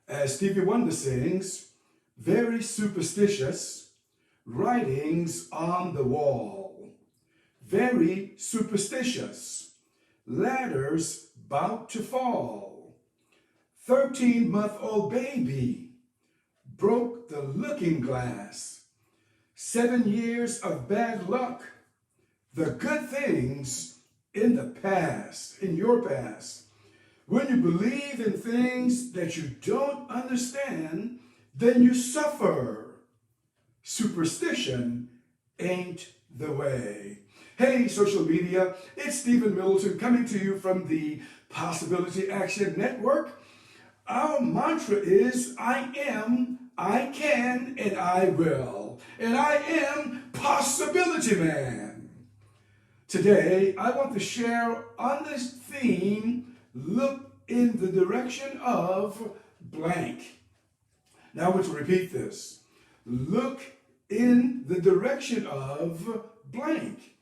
As Stevie Wonder sings, very superstitious, writings on the wall. Very superstitious, ladders about to fall. 13-month-old baby broke the looking glass. 7 years of bad luck. The good things in the past, in your past. When you believe in things that you don't understand, then you suffer. Superstition ain't the way. Hey, social media, it's Stephen Middleton coming to you from the Possibility Action Network. Our mantra is, I am, I can, and I will. And I am Possibility Man. Today, I want to share on this theme, look in the direction of blank. Now I want to repeat this. Look in the direction of blank.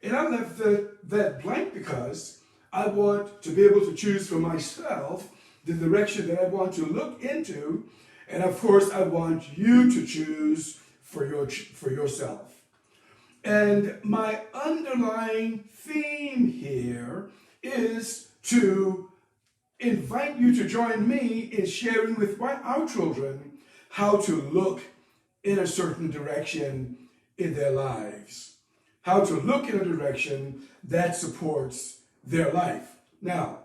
And I left that blank because I want to be able to choose for myself the direction that I want to look into. And of course, I want you to choose for yourself. And my underlying theme here is to invite you to join me in sharing with our children how to look in a certain direction in their lives. How to look in a direction that supports their life. Now,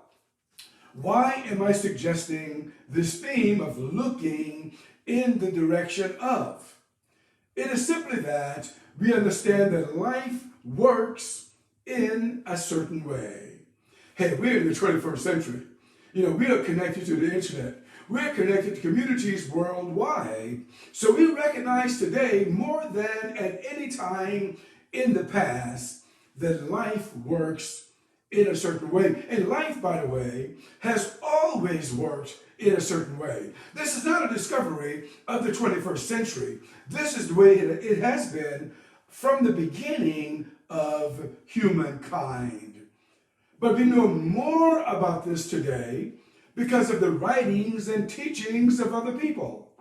why am I suggesting this theme of looking in the direction of? It is simply that we understand that life works in a certain way. Hey, we're in the 21st century. We are connected to the internet. We're connected to communities worldwide. So we recognize today more than at any time in the past that life works in a certain way. And life, by the way, has always worked in a certain way. This is not a discovery of the 21st century. This is the way it has been from the beginning of humankind. But we know more about this today because of the writings and teachings of other people.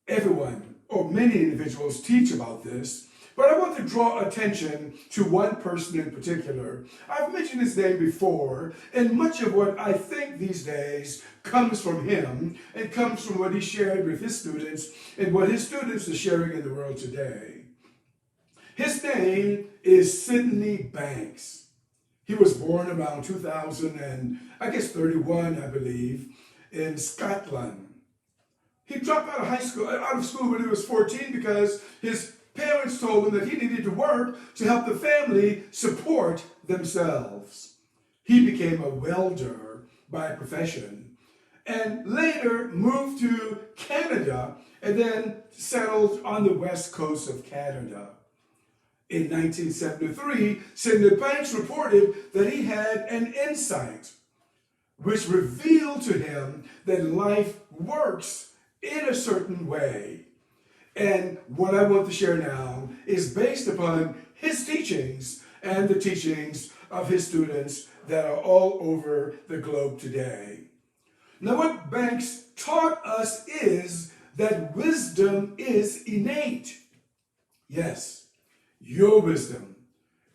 Everyone, or many individuals, teach about this, but I want to draw attention to one person in particular. I've mentioned his name before, and much of what I think these days comes from him and comes from what he shared with his students and what his students are sharing in the world today. His name is Sydney Banks. He was born around 31, I believe, in Scotland. He dropped out of school when he was 14 because his parents told him that he needed to work to help the family support themselves. He became a welder by profession and later moved to Canada and then settled on the west coast of Canada. In 1973, Sydney Banks reported that he had an insight which revealed to him that life works in a certain way. And what I want to share now is based upon his teachings and the teachings of his students that are all over the globe today. Now, what Banks taught us is that wisdom is innate. Yes. Your wisdom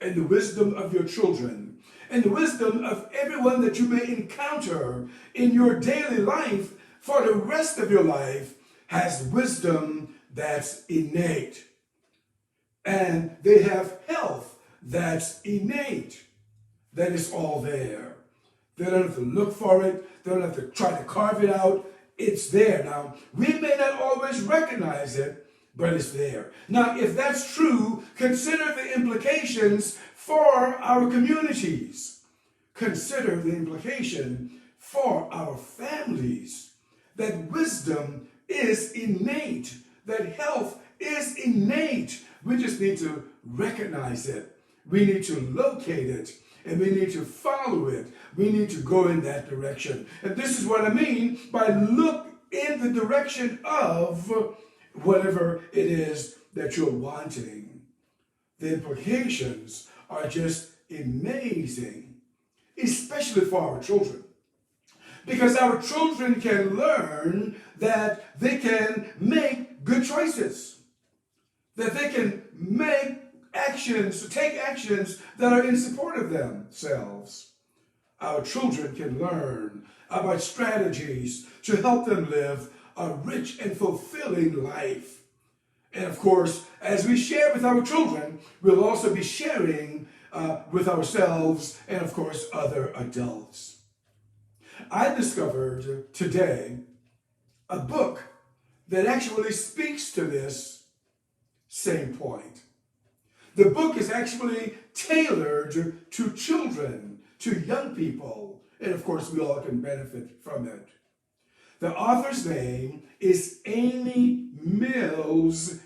and the wisdom of your children and the wisdom of everyone that you may encounter in your daily life for the rest of your life has wisdom that's innate. And they have health that's innate. That is all there. They don't have to look for it. They don't have to try to carve it out. It's there. Now, we may not always recognize it, but it's there. Now, if that's true, consider the implications for our communities. Consider the implication for our families. That wisdom is innate. That health is innate. We just need to recognize it. We need to locate it. And we need to follow it. We need to go in that direction. And this is what I mean by look in the direction of whatever it is that you're wanting. The implications are just amazing, especially for our children. Because our children can learn that they can make good choices, that they can make actions, take actions that are in support of themselves. Our children can learn about strategies to help them live a rich and fulfilling life. And of course, as we share with our children, we'll also be sharing with ourselves and of course other adults. I discovered today a book that actually speaks to this same point. The book is actually tailored to children, to young people, and of course we all can benefit from it. The author's name is Amy Mills-Naim,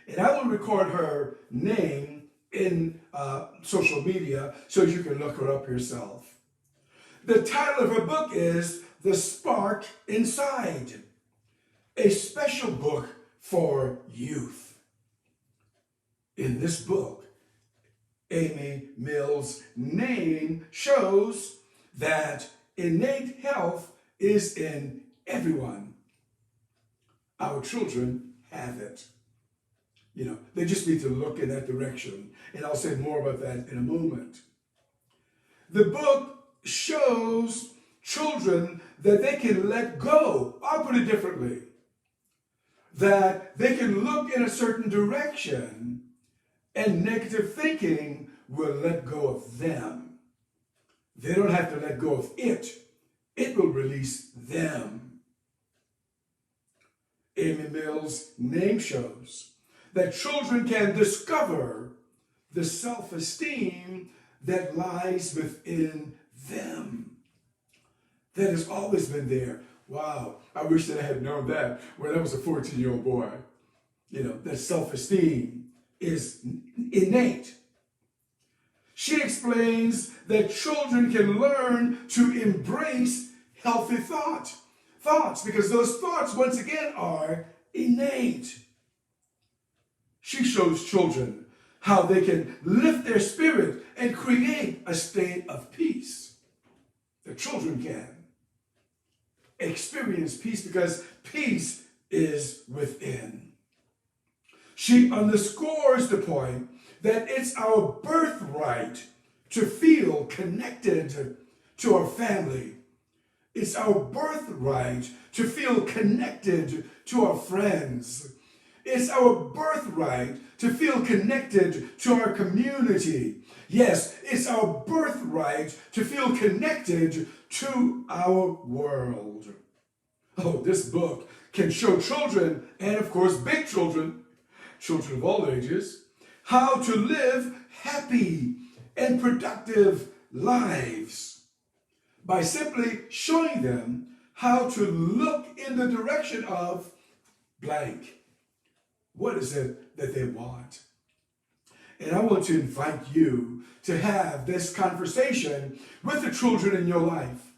and I will record her name in social media so you can look her up yourself. The title of her book is The Spark Inside, a special book for youth. In this book, Amy Mills-Naim shows that innate health is in everyone. Our children have it. You know, they just need to look in that direction. And I'll say more about that in a moment. The book shows children that they can let go. I'll put it differently. That they can look in a certain direction and negative thinking will let go of them. They don't have to let go of it. It will release them. Amy Mills-Naim shows that children can discover the self-esteem that lies within them. That has always been there. Wow, I wish that I had known that when I was a 14-year-old boy. You know, that self-esteem is innate. She explains that children can learn to embrace healthy thoughts, because those thoughts, once again, are innate. She shows children how they can lift their spirit and create a state of peace. The children can experience peace because peace is within. She underscores the point that it's our birthright to feel connected to our family. It's our birthright to feel connected to our friends. It's our birthright to feel connected to our community. Yes, it's our birthright to feel connected to our world. Oh, this book can show children, and of course big children, children of all ages, how to live happy and productive lives by simply showing them how to look in the direction of blank. What is it that they want? And I want to invite you to have this conversation with the children in your life.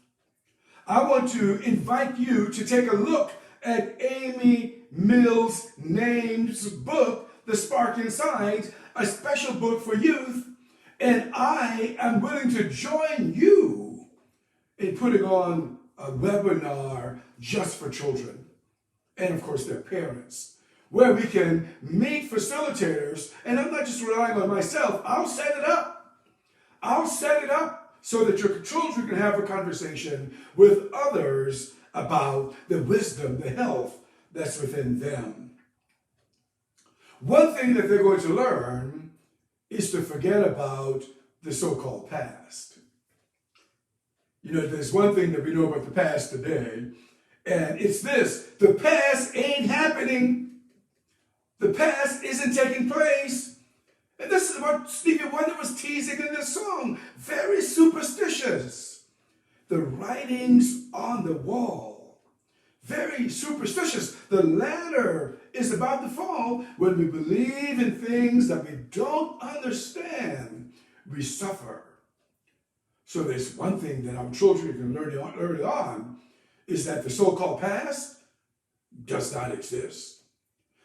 I want to invite you to take a look at Amy Mills-Naim's book, The Spark Inside, a special book for youth. And I am willing to join you in putting on a webinar just for children and, of course, their parents, where we can meet facilitators, and I'm not just relying on myself. I'll set it up. I'll set it up so that your children can have a conversation with others about the wisdom, the health that's within them. One thing that they're going to learn is to forget about the so-called past. You know, there's one thing that we know about the past today, and it's this: the past ain't happening. The past isn't taking place. And this is what Stevie Wonder was teasing in this song. Very superstitious. The writings on the wall. Very superstitious. The ladder is about to fall. When we believe in things that we don't understand, we suffer. So there's one thing that our children can learn early on, is that the so-called past does not exist.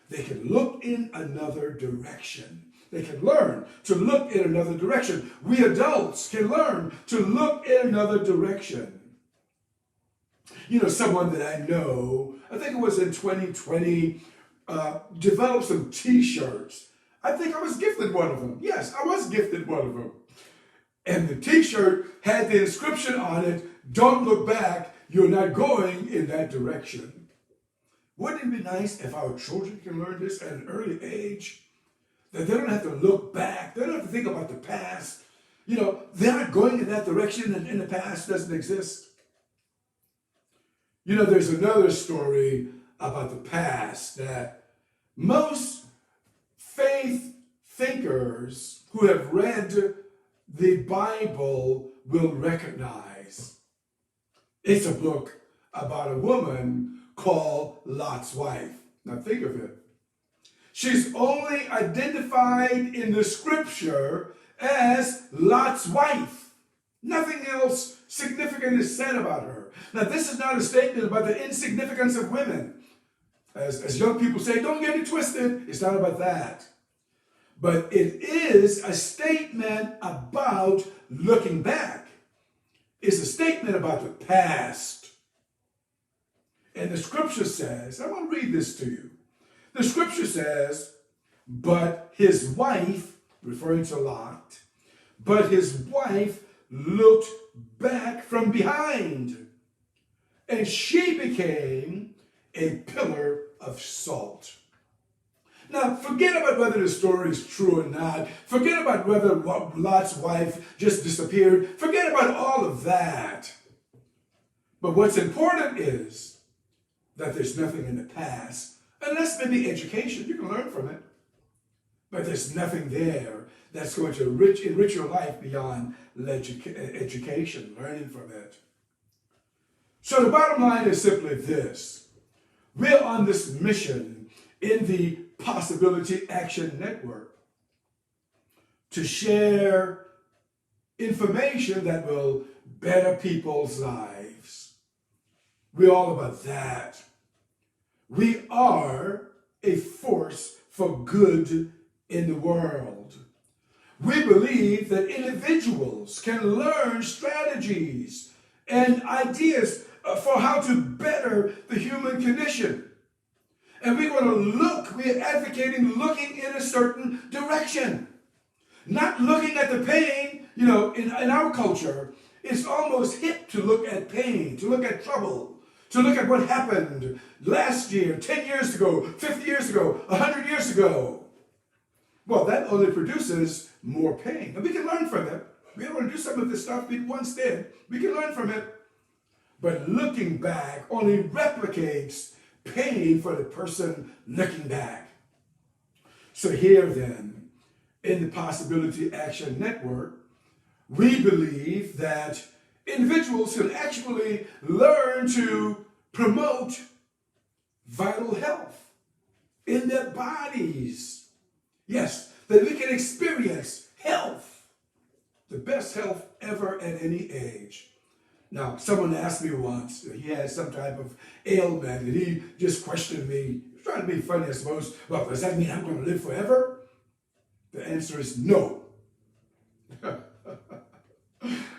They can look in another direction. They can learn to look in another direction. We adults can learn to look in another direction. someone that I know, I think it was in 2020, developed some t-shirts. I think I was gifted one of them. Yes, I was gifted one of them. And the t-shirt had the inscription on it, "Don't look back, you're not going in that direction." Wouldn't it be nice if our children can learn this at an early age? That they don't have to look back, they don't have to think about the past. They're not going in that direction, and the past doesn't exist. There's another story about the past that most faith thinkers who have read the Bible will recognize. It's a book about a woman called Lot's wife. Now think of it. She's only identified in the scripture as Lot's wife. Nothing else significant is said about her. Now, this is not a statement about the insignificance of women. As young people say, don't get it twisted. It's not about that. But it is a statement about looking back. It's a statement about the past. And the scripture says, I want to read this to you. The scripture says, but his wife, referring to Lot, but his wife looked back from behind, and she became a pillar of salt. Now, forget about whether the story is true or not. Forget about whether Lot's wife just disappeared. Forget about all of that. But what's important is that there's nothing in the past, unless maybe education. You can learn from it. But there's nothing there that's going to enrich your life beyond education, learning from it. So the bottom line is simply this. We're on this mission in the Possibility Action Network to share information that will better people's lives. We're all about that. We are a force for good in the world. We believe that individuals can learn strategies and ideas for how to better the human condition. And we're advocating looking in a certain direction. Not looking at the pain. In our culture, it's almost hip to look at pain, to look at trouble, to look at what happened last year, 10 years ago, 50 years ago, 100 years ago. Well, that only produces more pain. And we can learn from it. We don't want to do some of this stuff we once did. We can learn from it. But looking back only replicates pain for the person looking back. So here then, in the Possibility Action Network, we believe that individuals can actually learn to promote vital health in their bodies. Yes, that we can experience health, the best health ever at any age. Now, someone asked me once, he had some type of ailment, and he just questioned me. He was trying to be funny, I suppose. Well, does that mean I'm going to live forever? The answer is no.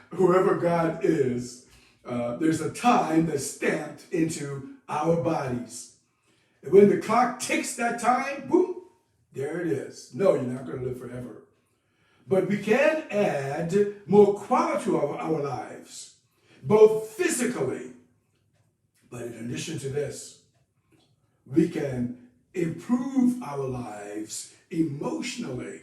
Whoever God is, there's a time that's stamped into our bodies. And when the clock ticks that time, boom, there it is. No, you're not going to live forever. But we can add more quality to our lives, both physically, but in addition to this, we can improve our lives emotionally.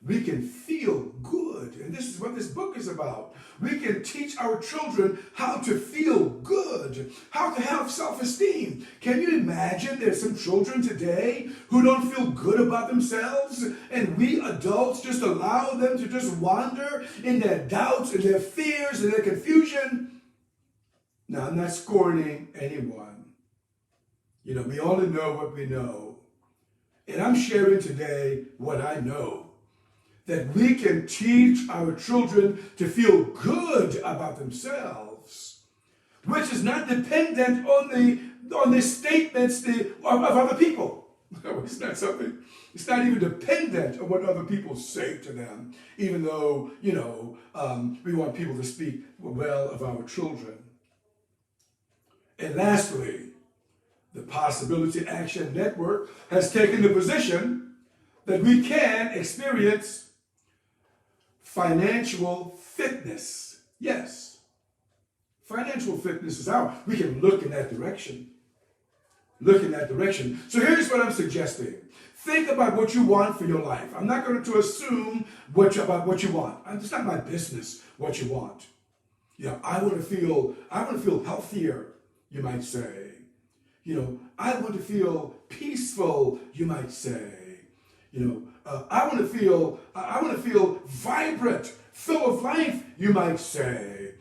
We can feel good. And this is what this book is about. We can teach our children how to feel good, how to have self-esteem. Can you imagine there's some children today who don't feel good about themselves, and we adults just allow them to just wander in their doubts and their fears and their confusion? Now, I'm not scorning anyone. We only know what we know. And I'm sharing today what I know. That we can teach our children to feel good about themselves, which is not dependent on the statements of other people. It's not even dependent on what other people say to them, even though, we want people to speak well of our children. And lastly, the Possibility Action Network has taken the position that we can experience financial fitness. Yes, financial fitness is ours. We can look in that direction. Look in that direction. So here's what I'm suggesting. Think about what you want for your life. I'm not going to assume about what you want. It's not my business what you want. I want to feel healthier, you might say. I want to feel peaceful, you might say. I want to feel vibrant, full of life, you might say.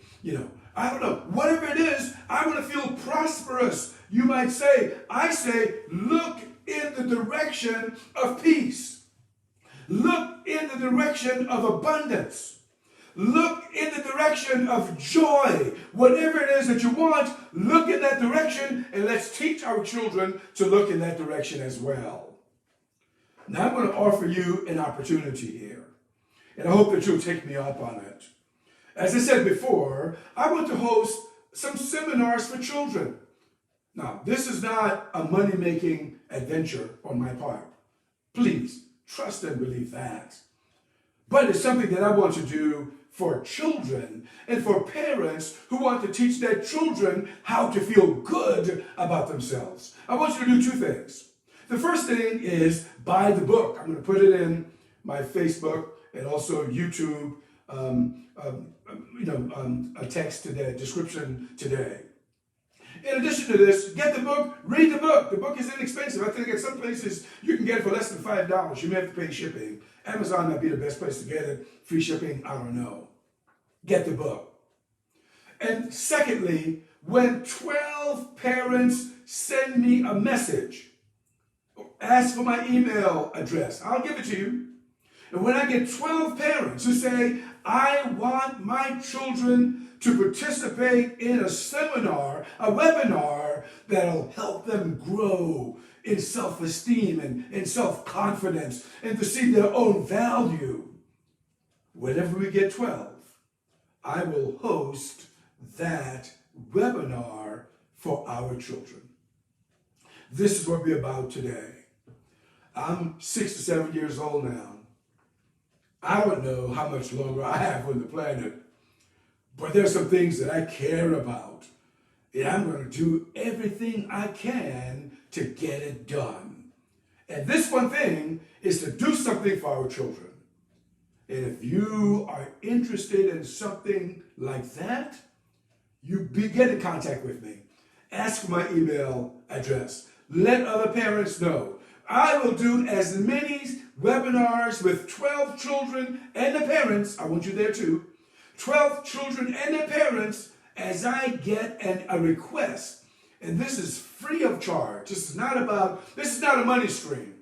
I don't know, whatever it is, I want to feel prosperous, you might say. I say, look in the direction of peace. Look in the direction of abundance. Look in the direction of joy. Whatever it is that you want, look in that direction, and let's teach our children to look in that direction as well. Now I'm going to offer you an opportunity here, and I hope that you'll take me up on it. As I said before, I want to host some seminars for children. Now, this is not a money-making adventure on my part. Please, trust and believe that. But it's something that I want to do for children and for parents who want to teach their children how to feel good about themselves. I want you to do two things. The first thing is buy the book. I'm going to put it in my Facebook and also YouTube, a text today, description today. In addition to this, get the book, read the book. The book is inexpensive. I think at some places you can get it for less than $5. You may have to pay shipping. Amazon might be the best place to get it. Free shipping, I don't know. Get the book. And secondly, when 12 parents send me a message, ask for my email address. I'll give it to you. And when I get 12 parents who say, I want my children to participate in a seminar, a webinar that'll help them grow in self-esteem and self-confidence and to see their own value. Whenever we get 12, I will host that webinar for our children. This is what we're about today. I'm 6 to 7 years old now. I don't know how much longer I have on the planet, but there's some things that I care about, and I'm going to do everything I can to get it done. And this one thing is to do something for our children. And if you are interested in something like that, get in contact with me. Ask for my email address. Let other parents know. I will do as many webinars with 12 children and the parents, I want you there too, 12 children and their parents as I get a request. And this is free of charge. This is not a money stream.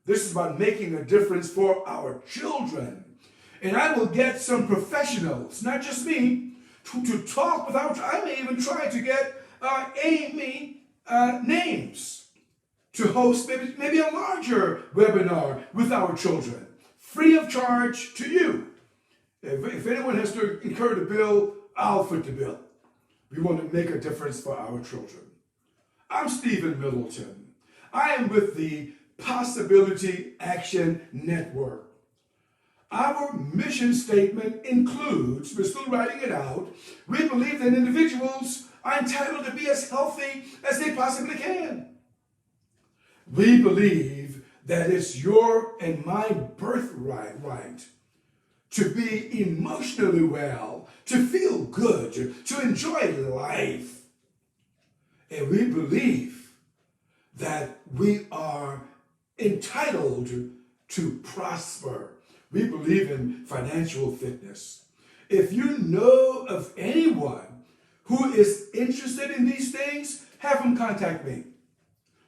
This is about making a difference for our children. And I will get some professionals, not just me, to talk with I may even try to get Amy Names to host maybe a larger webinar with our children, free of charge to you. If anyone has to incur the bill, I'll foot the bill. We want to make a difference for our children. I'm Stephen Middleton. I am with the Possibility Action Network. Our mission statement includes, we're still writing it out, we believe that individuals are entitled to be as healthy as they possibly can. We believe that it's your and my birthright to be emotionally well, to feel good, to enjoy life. And we believe that we are entitled to prosper. We believe in financial fitness. If you know of anyone who is interested in these things, have them contact me.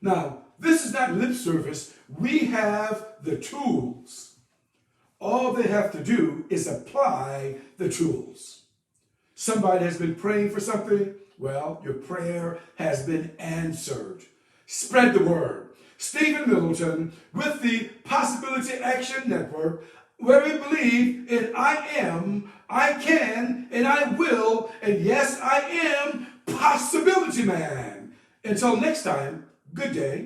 Now, this is not lip service. We have the tools. All they have to do is apply the tools. Somebody has been praying for something. Well, your prayer has been answered. Spread the word. Stephen Middleton with the Possibility Action Network, where we believe in I am, I can, and I will, and yes, I am possibility man. Until next time, good day.